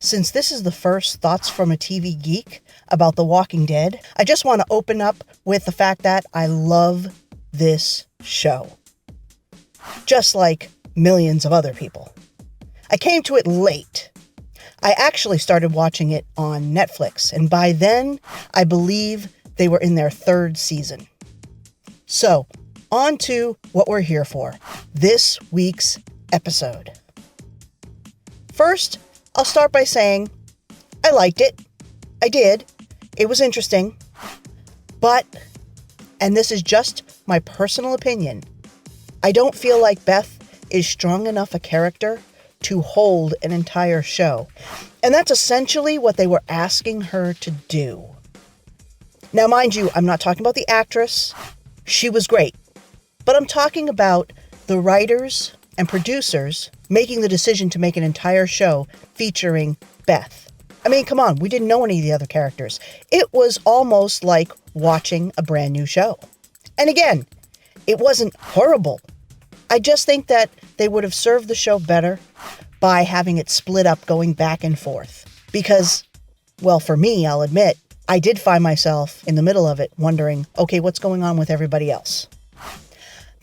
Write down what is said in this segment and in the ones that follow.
Since this is the first Thoughts from a TV Geek about The Walking Dead, I just want to open up with the fact that I love this show. Just like millions of other people. I came to it late. I actually started watching it on Netflix, and by then, I believe they were in their third season. So, on to what we're here for, this week's episode. First, I'll start by saying I liked it. I did. It was interesting. But, and this is just my personal opinion, I don't feel like Beth is strong enough a character to hold an entire show. And that's essentially what they were asking her to do. Now, mind you, I'm not talking about the actress. She was great. But I'm talking about the writers and producers making the decision to make an entire show featuring Beth. I mean, come on, we didn't know any of the other characters. It was almost like watching a brand new show. And again, it wasn't horrible. I just think that they would have served the show better by having it split up going back and forth. Because, well, for me, I'll admit, I did find myself in the middle of it wondering, okay, what's going on with everybody else?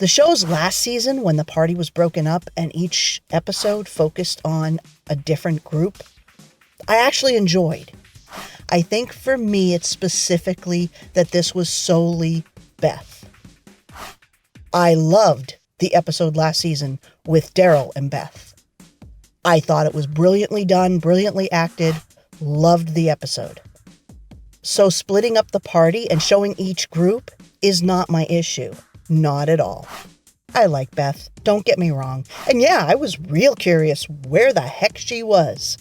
The show's last season, when the party was broken up and each episode focused on a different group, I actually enjoyed. I think for me, it's specifically that this was solely Beth. I loved the episode last season with Daryl and Beth. I thought it was brilliantly done, brilliantly acted, loved the episode. So splitting up the party and showing each group is not my issue. Not at all. I like Beth, don't get me wrong. And yeah, I was real curious where the heck she was.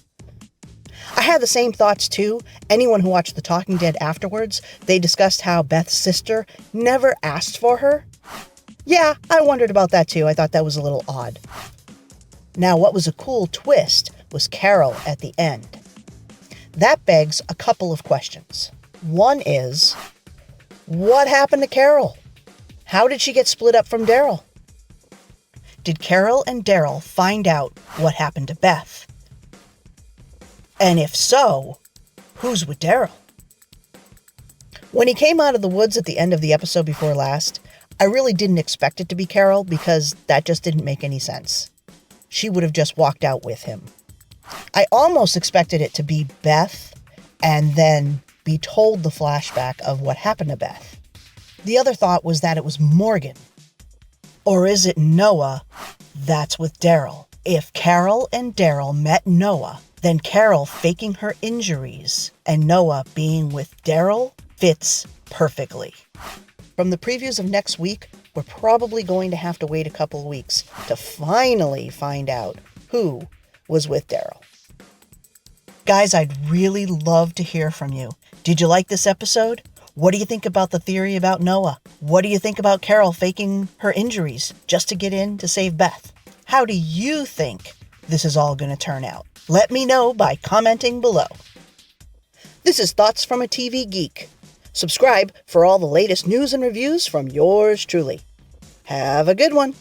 I had the same thoughts too. Anyone who watched The Talking Dead afterwards, they discussed how Beth's sister never asked for her. Yeah, I wondered about that too. I thought that was a little odd. Now, what was a cool twist was Carol at the end. That begs a couple of questions. One is, what happened to Carol? How did she get split up from Daryl? Did Carol and Daryl find out what happened to Beth? And if so, who's with Daryl? When he came out of the woods at the end of the episode before last, I really didn't expect it to be Carol because that just didn't make any sense. She would have just walked out with him. I almost expected it to be Beth and then be told the flashback of what happened to Beth. The other thought was that it was Morgan. Or is it Noah that's with Daryl? If Carol and Daryl met Noah, then Carol faking her injuries and Noah being with Daryl fits perfectly. From the previews of next week, we're probably going to have to wait a couple of weeks to finally find out who was with Daryl. Guys, I'd really love to hear from you. Did you like this episode? What do you think about the theory about Noah? What do you think about Carol faking her injuries just to get in to save Beth? How do you think this is all going to turn out? Let me know by commenting below. This is Thoughts from a TV Geek. Subscribe for all the latest news and reviews from yours truly. Have a good one.